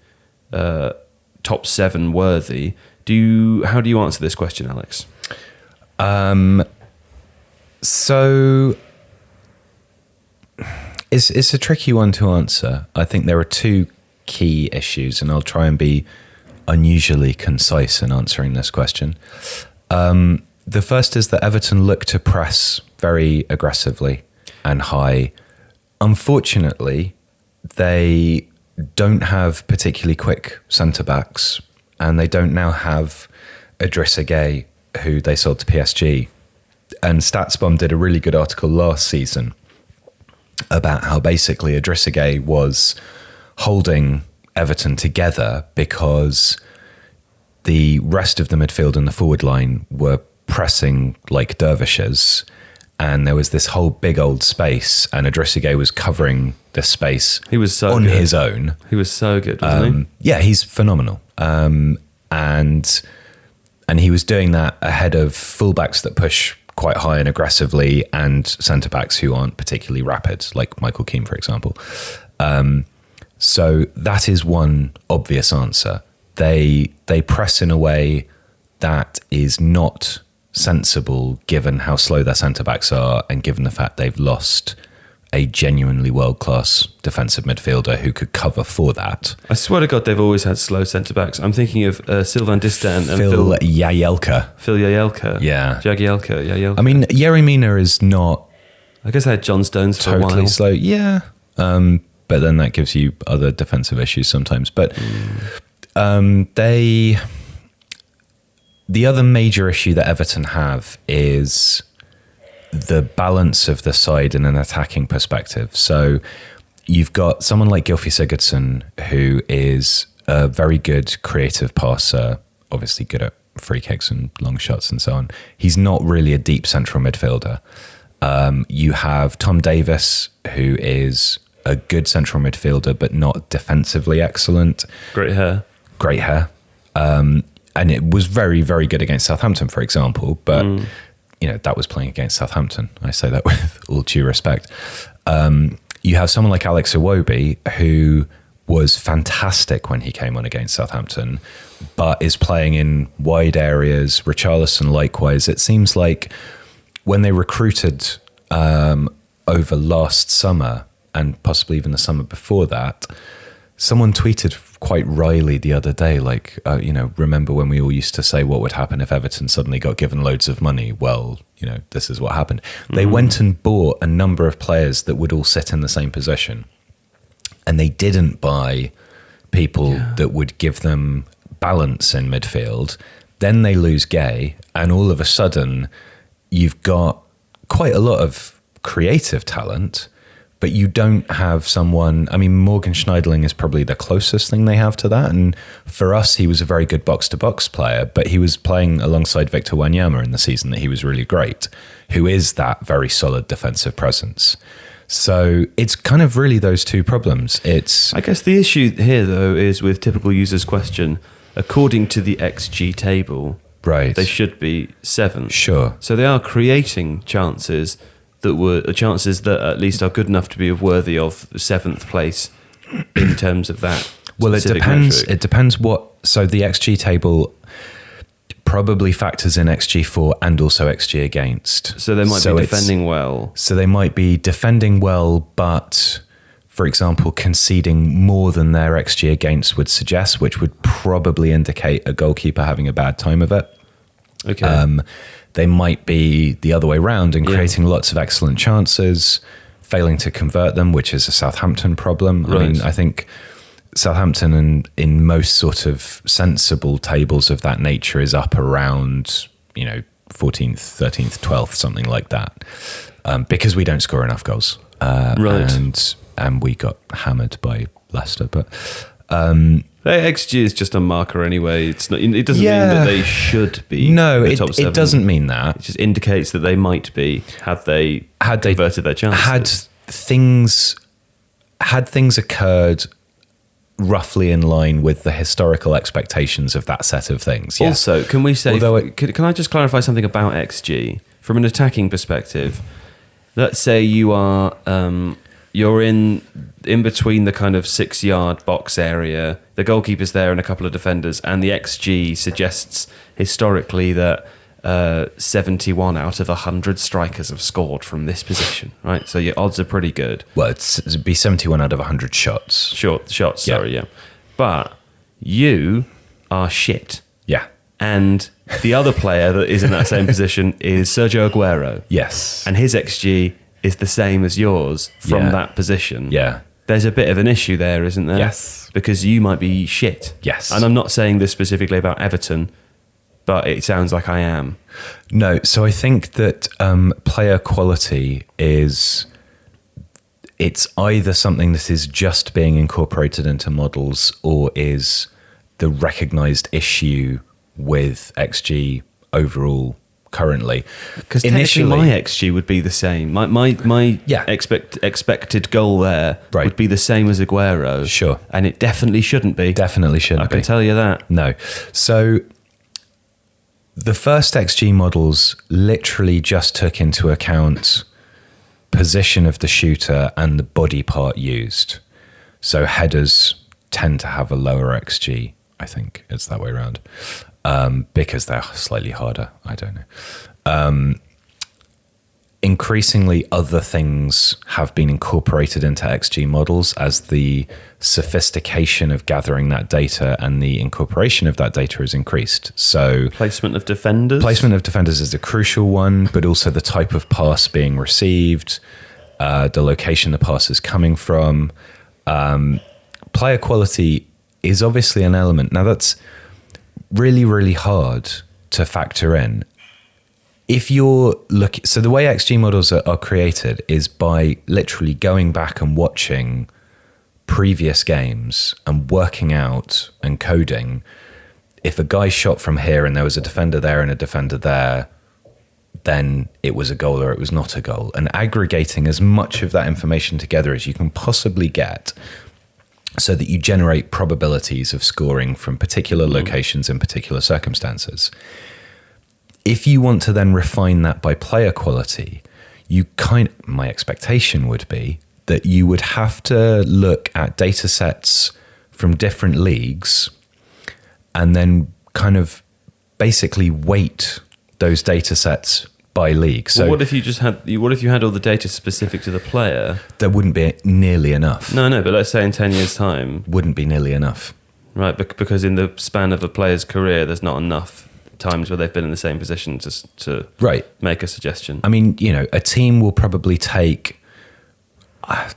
top 7 worthy. How do you answer this question, Alex? So it's a tricky one to answer. I think there are 2 key issues, and I'll try and be unusually concise in answering this question. The first is that Everton look to press very aggressively and high. Unfortunately, they don't have particularly quick centre-backs, and they don't now have Idrissa Gueye, who they sold to PSG. And StatsBomb did a really good article last season about how basically Idrissa Gueye was holding Everton together because the rest of the midfield and the forward line were pressing like dervishes, and there was this whole big old space, and Idrissa Gueye was covering this space. He was so on good. His own. He was so good, wasn't he? Yeah, he's phenomenal. And he was doing that ahead of fullbacks that push quite high and aggressively, and centre-backs who aren't particularly rapid, like Michael Keane, for example. So that is one obvious answer. They press in a way that is not sensible given how slow their centre-backs are and given the fact they've lost a genuinely world-class defensive midfielder who could cover for that. I swear to God, they've always had slow centre-backs. I'm thinking of Sylvain Distin and Phil Jagielka. Phil Jagielka. Yeah. Jagielka. I mean, Yerry Mina is not... I guess they had John Stones for a while. Totally slow. Yeah. But then that gives you other defensive issues sometimes. But the other major issue that Everton have is the balance of the side in an attacking perspective. So you've got someone like Gylfi Sigurdsson, who is a very good creative passer, obviously good at free kicks and long shots and so on. He's not really a deep central midfielder. You have Tom Davis, who is a good central midfielder, but not defensively excellent. Great hair. And it was very, very good against Southampton, for example. But, that was playing against Southampton. I say that with all due respect. You have someone like Alex Iwobi, who was fantastic when he came on against Southampton, but is playing in wide areas. Richarlison, likewise. It seems like when they recruited over last summer, and possibly even the summer before that, someone tweeted quite wryly the other day, like, remember when we all used to say what would happen if Everton suddenly got given loads of money? Well, this is what happened. They went and bought a number of players that would all sit in the same position. And they didn't buy people that would give them balance in midfield. Then they lose Gay, and all of a sudden you've got quite a lot of creative talent, but you don't have someone. I mean, Morgan Schneiderlin is probably the closest thing they have to that. And for us, he was a very good box-to-box player, but he was playing alongside Victor Wanyama in the season that he was really great, who is that very solid defensive presence. So it's kind of really those two problems. I guess the issue here, though, is with typical users' question. According to the XG table, right, they should be 7th. Sure. So they are creating chances that at least are good enough to be worthy of 7th place in terms of that. Well, it depends. Metric. It depends what. So the XG table probably factors in XG for and also XG against. So they might be defending well. So they might be defending well, but, for example, conceding more than their XG against would suggest, which would probably indicate a goalkeeper having a bad time of it. Okay. They might be the other way around and creating lots of excellent chances, failing to convert them, which is a Southampton problem. Right. I mean, I think Southampton in most sort of sensible tables of that nature is up around, 14th, 13th, 12th, something like that, because we don't score enough goals. Right. And we got hammered by Leicester. But XG is just a marker anyway. It's not. It doesn't mean that they should be. No, the top 7. It doesn't mean that. It just indicates that they might be had they converted their chances. Had things occurred roughly in line with the historical expectations of that set of things. Yeah. Also, can we say? Can I just clarify something about XG from an attacking perspective? Let's say you are. You're in between the kind of 6-yard box area. The goalkeeper's there and a couple of defenders, and the XG suggests historically that 71 out of 100 strikers have scored from this position, right? So your odds are pretty good. Well, it'd be 71 out of 100 shots. Sure, shots, sorry, yeah. But you are shit. Yeah. And the other player that is in that same position is Sergio Aguero. Yes. And his XG is the same as yours from that position. Yeah. There's a bit of an issue there, isn't there? Yes. Because you might be shit. Yes. And I'm not saying this specifically about Everton, but it sounds like I am. No, so I think that player quality it's either something that is just being incorporated into models or is the recognized issue with XG overall currently. Because initially my XG would be the same. My expected goal there would be the same as Aguero. Sure. And it definitely shouldn't be. Definitely shouldn't be. I can tell you that. No. So the first XG models literally just took into account position of the shooter and the body part used. So headers tend to have a lower XG. I think it's that way around. Because they're slightly harder. I don't know. Increasingly, other things have been incorporated into XG models as the sophistication of gathering that data and the incorporation of that data has increased. So placement of defenders? Placement of defenders is a crucial one, but also the type of pass being received, the location the pass is coming from. Player quality is obviously an element. Now, that's really, really hard to factor in. If you're looking, so the way XG models are created is by literally going back and watching previous games and working out and coding. If a guy shot from here and there was a defender there and a defender there, then it was a goal or it was not a goal. And aggregating as much of that information together as you can possibly get so that you generate probabilities of scoring from particular locations in particular circumstances. If you want to then refine that by player quality, my expectation would be that you would have to look at data sets from different leagues and then kind of basically weight those data sets by league. So what if you had all the data specific to the player? There wouldn't be nearly enough. No, but let's say in 10 years' time. Wouldn't be nearly enough. Right, because in the span of a player's career, there's not enough times where they've been in the same position to Right. make a suggestion. I mean, a team will probably take,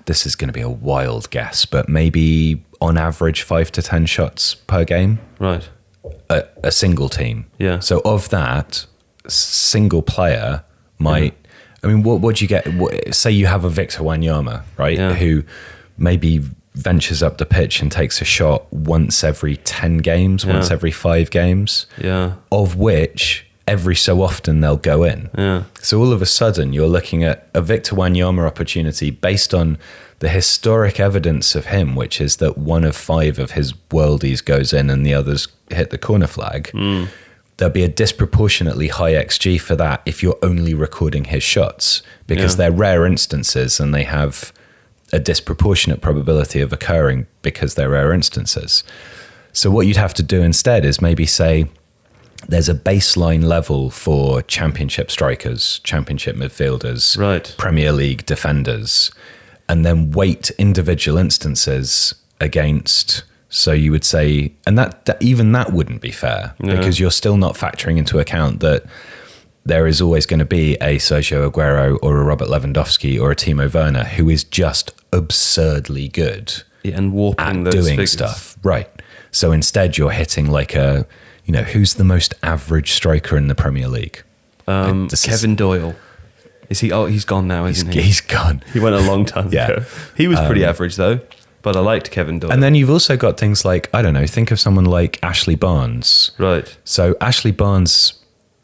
this is going to be a wild guess, but maybe on average 5 to 10 shots per game. Right. A single team. Yeah. So of that, single player might, I mean, what do you get? Say you have a Victor Wanyama, right? Yeah. Who maybe ventures up the pitch and takes a shot once every 10 games, once every 5 games. Yeah. Of which every so often they'll go in. Yeah. So all of a sudden you're looking at a Victor Wanyama opportunity based on the historic evidence of him, which is that 1 of 5 of his worldies goes in and the others hit the corner flag. There'll be a disproportionately high XG for that if you're only recording his shots, because they're rare instances and they have a disproportionate probability of occurring because they're rare instances. So what you'd have to do instead is maybe say there's a baseline level for championship strikers, championship midfielders, Right. Premier League defenders, and then weight individual instances against. So you would say, and that even that wouldn't be fair, because you're still not factoring into account that there is always going to be a Sergio Aguero or a Robert Lewandowski or a Timo Werner who is just absurdly good And warping at those doing figures. stuff. Right. So instead you're hitting like a, who's the most average striker in the Premier League? Kevin Doyle. Is he? Oh, he's gone now, isn't he? He's gone. He went a long time Yeah. ago. He was pretty average though, but I liked Kevin Doyle. And then you've also got things like, I don't know, think of someone like Ashley Barnes. Right. So Ashley Barnes'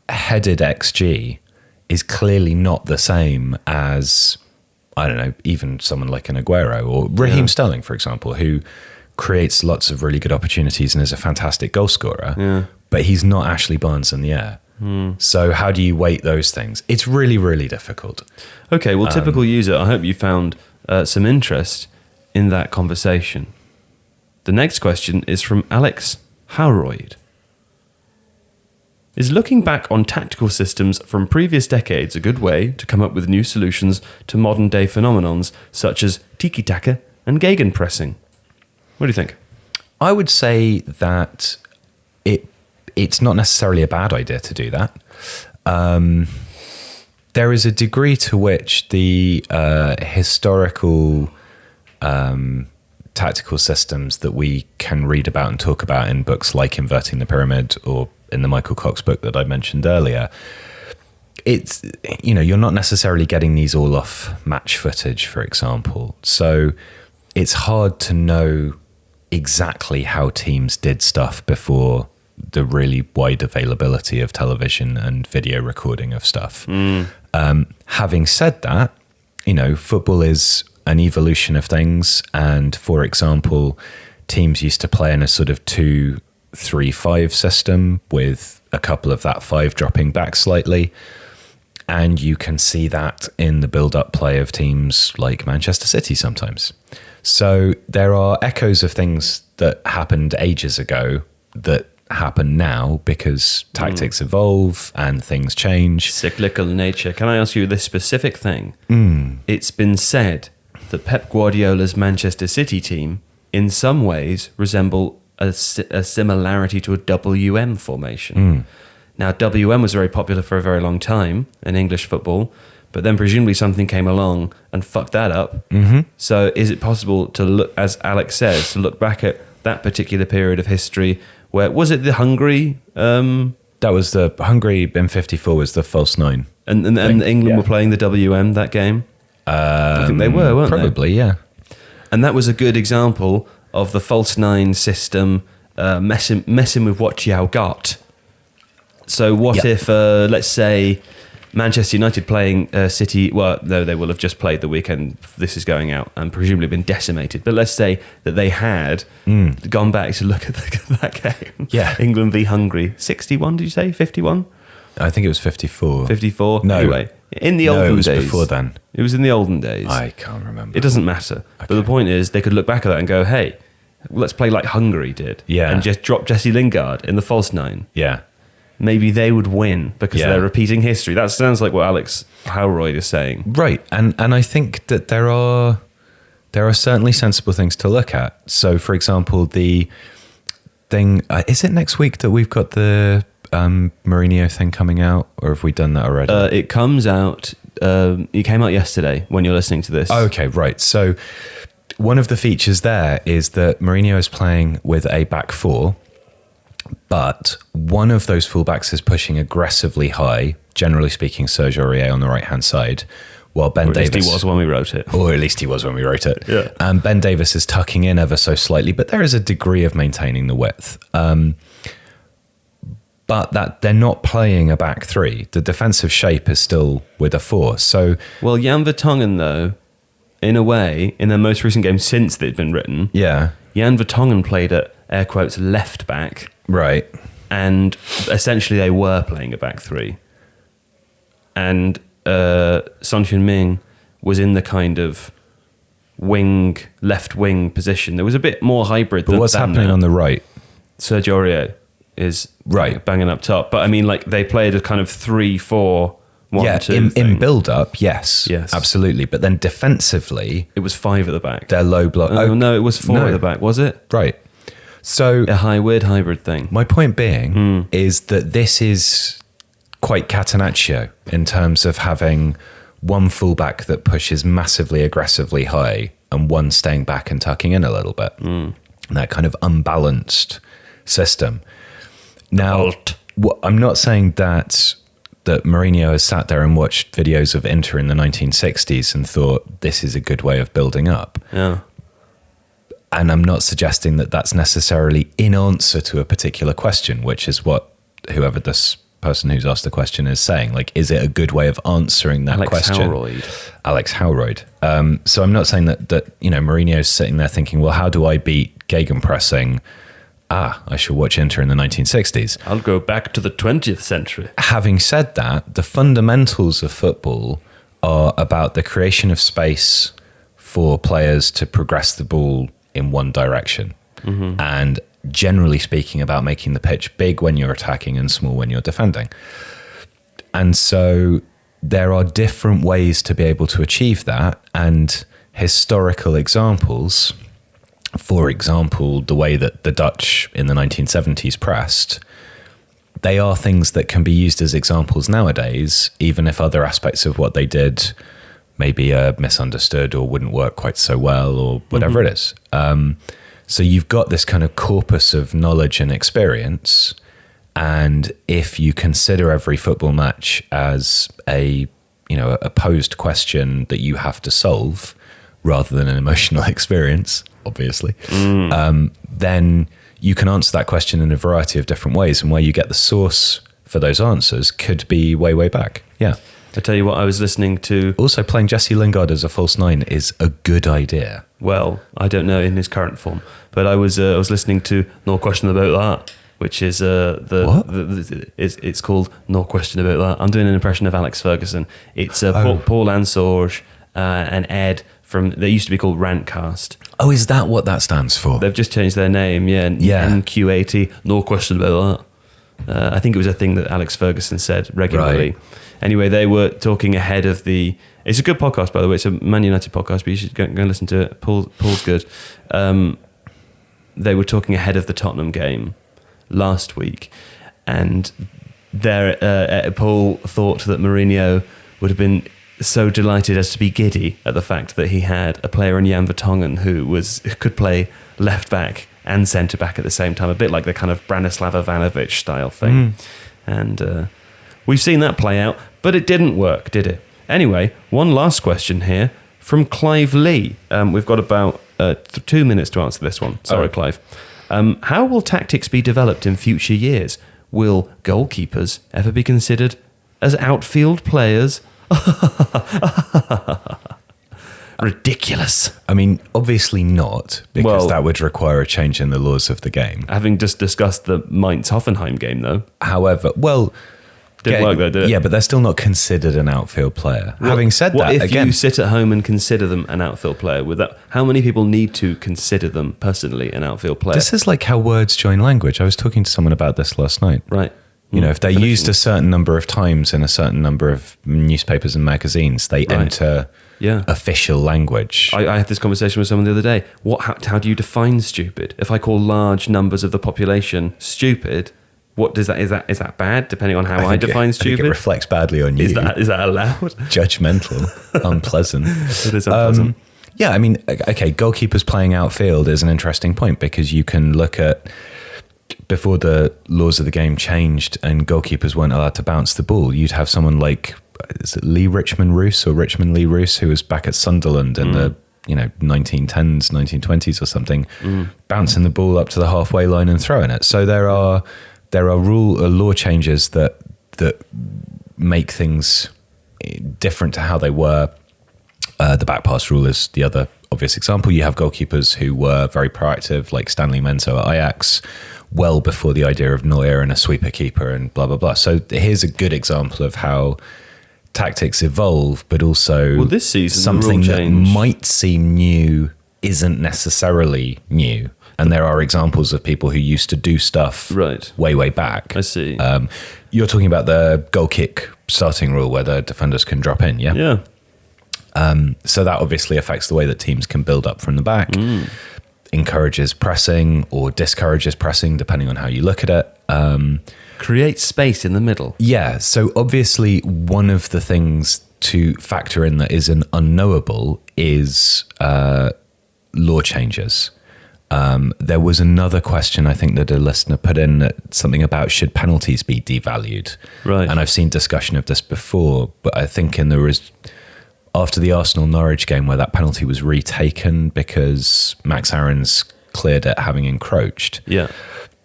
headed XG is clearly not the same as, I don't know, even someone like an Aguero or Raheem Sterling, for example, who creates lots of really good opportunities and is a fantastic goal scorer, but he's not Ashley Barnes in the air. So how do you weight those things? It's really, really difficult. Okay, well, typical user, I hope you found some interest in that conversation. The next question is from Alex Howroyd. Is looking back on tactical systems from previous decades a good way to come up with new solutions to modern day phenomenons such as tiki-taka and gegenpressing? What do you think? I would say that it's not necessarily a bad idea to do that. There is a degree to which the historical tactical systems that we can read about and talk about in books like Inverting the Pyramid or in the Michael Cox book that I mentioned earlier, it's, you're not necessarily getting these all off match footage, for example. So it's hard to know exactly how teams did stuff before the really wide availability of television and video recording of stuff. Having said that, football is an evolution of things. And for example, teams used to play in a sort of 2-3-5 system with a couple of that 5 dropping back slightly. And you can see that in the build-up play of teams like Manchester City sometimes. So there are echoes of things that happened ages ago that happen now because tactics evolve and things change. Cyclical nature. Can I ask you this specific thing? It's been said that Pep Guardiola's Manchester City team in some ways resemble a similarity to a WM formation. Now, WM was very popular for a very long time in English football, but then presumably something came along and fucked that up. So is it possible to look, as Alex says, to look back at that particular period of history where, was it the Hungary? That was the Hungary in '54 was the false 9. And England were playing the WM that game? I think they were, weren't probably, yeah. And that was a good example of the false 9 system messing with what Yao got. So what if, let's say, Manchester United playing City, well, no, they will have just played the weekend this is going out and presumably been decimated. But let's say that they had gone back to look at that game. Yeah. England v Hungary. 61, did you say? 51? I think it was 54. 54? No. Anyway, in the olden it was days. before then. It was in the olden days. I can't remember. It doesn't matter. Okay. But the point is, they could look back at that and go, hey, let's play like Hungary did. Yeah. And just drop Jesse Lingard in the false 9. Yeah. Maybe they would win because Yeah. they're repeating history. That sounds like what Alex Howroyd is saying. Right. And I think that there are certainly sensible things to look at. So, for example, the thing. Is it next week that we've got the Mourinho thing coming out, or have we done that already? It comes out. It came out yesterday when you're listening to this. Okay, right. So one of the features there is that Mourinho is playing with a back four, but one of those fullbacks is pushing aggressively high, generally speaking, Serge Aurier on the right-hand side, while Ben Davies... At least he was when we wrote it. Or at least he was when we wrote it. Yeah. And Ben Davies is tucking in ever so slightly, but there is a degree of maintaining the width. But that they're not playing a back three. The defensive shape is still with a four. So... Well, Jan Vertonghen, though, in a way, in their most recent game since they'd been written, yeah, Jan Vertonghen played at, air quotes, left back. Right. And essentially they were playing a back three. And Son Heung-min was in the kind of left wing position. There was a bit more hybrid But what's happening on the right? Serge Aurier is right banging up top. But I mean, like, they played a kind of 3-4-1-2 in build-up, yes, absolutely. But then defensively... It was 5 at the back. They're low block. Oh, no, it was 4 at the back, was it? Right. So... A weird hybrid thing. My point being is that this is quite catenaccio in terms of having one fullback that pushes massively aggressively high and one staying back and tucking in a little bit. That kind of unbalanced system. Now, I'm not saying that Mourinho has sat there and watched videos of Inter in the 1960s and thought this is a good way of building up. Yeah. And I'm not suggesting that that's necessarily in answer to a particular question, which is what whoever this person who's asked the question is saying. Like, is it a good way of answering that question? Alex Howroyd. So I'm not saying that Mourinho's sitting there thinking, well, how do I beat gegenpressing? I should watch Inter in the 1960s. I'll go back to the 20th century. Having said that, the fundamentals of football are about the creation of space for players to progress the ball in one direction. And generally speaking, about making the pitch big when you're attacking and small when you're defending. And so there are different ways to be able to achieve that, and historical examples... For example, the way that the Dutch in the 1970s pressed, they are things that can be used as examples nowadays, even if other aspects of what they did maybe are misunderstood or wouldn't work quite so well or whatever it is. So you've got this kind of corpus of knowledge and experience, and if you consider every football match as a posed question that you have to solve rather than an emotional experience, obviously, then you can answer that question in a variety of different ways, and where you get the source for those answers could be way, way back. Yeah. I tell you what, I was listening to... Also, playing Jesse Lingard as a false nine is a good idea. Well, I don't know in his current form, but I was listening to No Question About That, which is it's called No Question About That. I'm doing an impression of Alex Ferguson. It's Paul Ansorge and Ed from... They used to be called Rantcast. Oh, is that what that stands for? They've just changed their name, yeah. NQ80, No Question About That. I think it was a thing that Alex Ferguson said regularly. Right. Anyway, they were talking ahead of the... It's a good podcast, by the way. It's a Man United podcast, but you should go and listen to it. Paul's good. They were talking ahead of the Tottenham game last week, and Paul thought that Mourinho would have been so delighted as to be giddy at the fact that he had a player in Jan Vertonghen who could play left back and centre back at the same time, a bit like the kind of Branislav Ivanovic style thing. And we've seen that play out, but it didn't work, did it? Anyway, one last question here from Clive Lee. We've got about 2 minutes to answer this one. Sorry, Clive. How will tactics be developed in future years? Will goalkeepers ever be considered as outfield players? Ridiculous. I mean, obviously not, because that would require a change in the laws of the game. Having just discussed the Mainz-Hoffenheim game, though. However, didn't work though, did it? Yeah, but they're still not considered an outfield player. Having said that, if you sit at home and consider them an outfield player, how many people need to consider them personally an outfield player? This is like how words join language. I was talking to someone about this last night. Right. If they're used a certain number of times in a certain number of newspapers and magazines, they enter official language. I had this conversation with someone the other day. How do you define stupid? If I call large numbers of the population stupid, what is that bad? Depending on how I define stupid, I think it reflects badly on you. Is that allowed? Judgmental, unpleasant. It is unpleasant. Yeah, I mean, okay, goalkeepers playing outfield is an interesting point, because you can look at, before the laws of the game changed and goalkeepers weren't allowed to bounce the ball, you'd have someone like, is it Lee Richmond Roos or Richmond Lee Roos, who was back at Sunderland in the 1910s, 1920s or something, bouncing the ball up to the halfway line and throwing it. So there are law changes that make things different to how they were. The back pass rule is the other obvious example. You have goalkeepers who were very proactive, like Stanley Mento at Ajax, well before the idea of Neuer and a sweeper keeper and blah, blah, blah. So here's a good example of how tactics evolve, but also this season, something that might seem new isn't necessarily new. And there are examples of people who used to do stuff way back. I see. You're talking about the goal kick starting rule where the defenders can drop in, yeah? Yeah. So that obviously affects the way that teams can build up from the back, encourages pressing or discourages pressing, depending on how you look at it. Creates space in the middle. Yeah. So obviously one of the things to factor in that is an unknowable is law changes. There was another question I think that a listener put in, that something about should penalties be devalued? Right. And I've seen discussion of this before, but I think after the Arsenal-Norwich game where that penalty was retaken because Max Aarons cleared it having encroached. Yeah.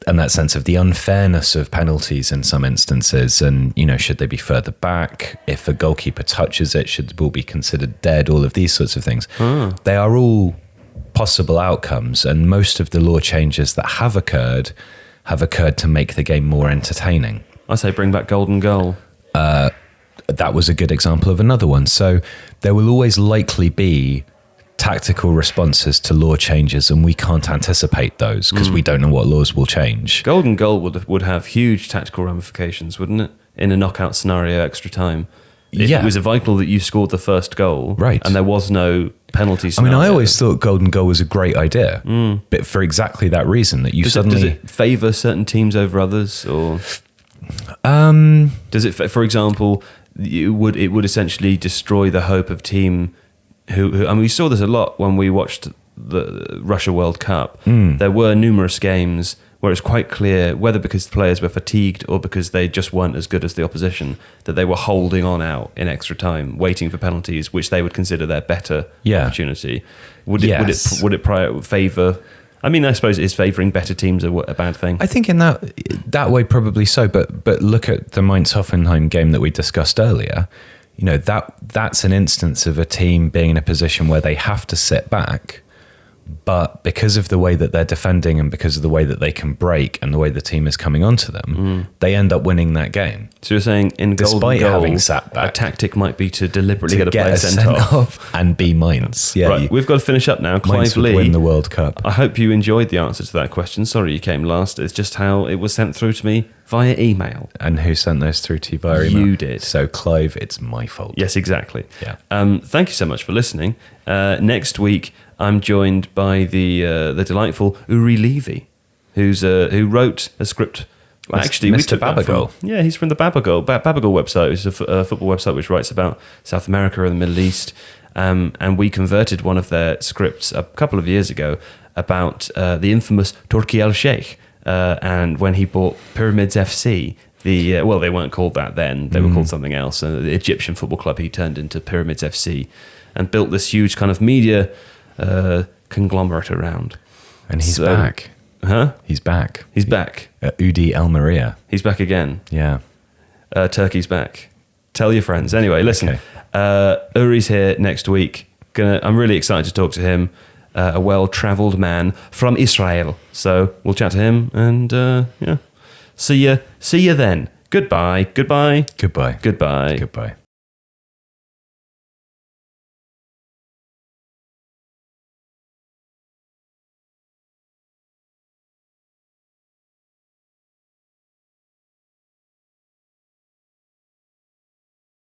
And that sense of the unfairness of penalties in some instances, and, should they be further back? If a goalkeeper touches it, should the ball be considered dead? All of these sorts of things. They are all possible outcomes, and most of the law changes that have occurred to make the game more entertaining. I say bring back golden goal. That was a good example of another one. So there will always likely be tactical responses to law changes, and we can't anticipate those because we don't know what laws will change. Golden goal would have huge tactical ramifications, wouldn't it? In a knockout scenario, extra time. It was vital that you scored the first goal, right? And there was no penalty scenario. I always thought golden goal was a great idea, but for exactly that reason, that does it favour certain teams over others, or does it? For example, it would essentially destroy the hope of team who we saw this a lot when we watched the Russia World Cup. There were numerous games where it's quite clear, whether because the players were fatigued or because they just weren't as good as the opposition, that they were holding on out in extra time, waiting for penalties, which they would consider their better opportunity. Would it favour? I mean, I suppose is favouring better teams a bad thing? I think in that way probably so. But look at the Mainz-Hoffenheim game that we discussed earlier. That's an instance of a team being in a position where they have to sit back, but because of the way that they're defending and because of the way that they can break and the way the team is coming onto them, they end up winning that game. So you're saying in despite golden goal, having sat back, a tactic might be to deliberately get a player sent off and be Mainz. Yeah, right, we've got to finish up now. Mainz would win the World Cup. I hope you enjoyed the answer to that question. Sorry you came last. It's just how it was sent through to me via email. And who sent those through to you via email? You did. So Clive, it's my fault. Yes, exactly. Yeah. Thank you so much for listening. Next week, I'm joined by the delightful Uri Levy, who wrote a script. Actually, Mr. we took Babagol. Yeah, he's from the Babagol website, which is a football website which writes about South America and the Middle East. And we converted one of their scripts a couple of years ago about the infamous Turki al-Sheikh, and when he bought Pyramids FC. They weren't called that then. They were called something else. The Egyptian football club he turned into Pyramids FC and built this huge kind of media conglomerate around. And he's back. Huh? He's back. He's back. Udi El Maria. He's back again. Yeah. Turkey's back. Tell your friends. Anyway, listen. Okay. Uri's here next week. I'm really excited to talk to him. A well-travelled man from Israel. So we'll chat to him and see you then. Goodbye. Goodbye. Goodbye. Goodbye. Goodbye.